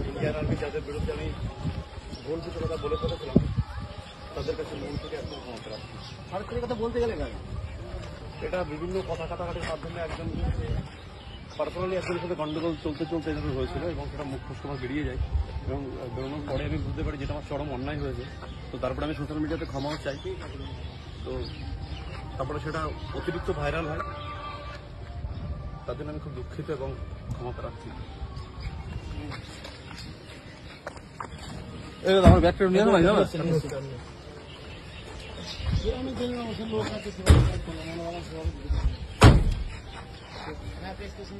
Indian army যাদের বিরুদ্ধে আমি ভুল কিছু কথা বলে ফেলেছিলাম তাদের কাছে মন থেকে একদম ক্ষমতা রাখছি। সরকারি কথা বলতে গেলে কেন? এটা বিভিন্ন কথা কাটাকাটির মাধ্যমে একজন পার্সোনালি একজনের সাথে গন্ডগোল চলতে চলতে এভাবে হয়েছিল এবং সেটা মুখ ফুস আমার বেরিয়ে যায় এবং বেরোনোর পরে আমি বুঝতে পারি যেটা আমার চরম অন্যায় হয়েছে। তো তারপরে আমি সোশ্যাল মিডিয়াতে ক্ষমাও চাই। তো তারপরে সেটা অতিরিক্ত ভাইরাল হয়, তার জন্য আমি খুব দুঃখিত এবং ক্ষমা প্রার্থী। আমার ব্যাগটা নিয়ে ভাই হ্যাঁ প্রেস স্টেশন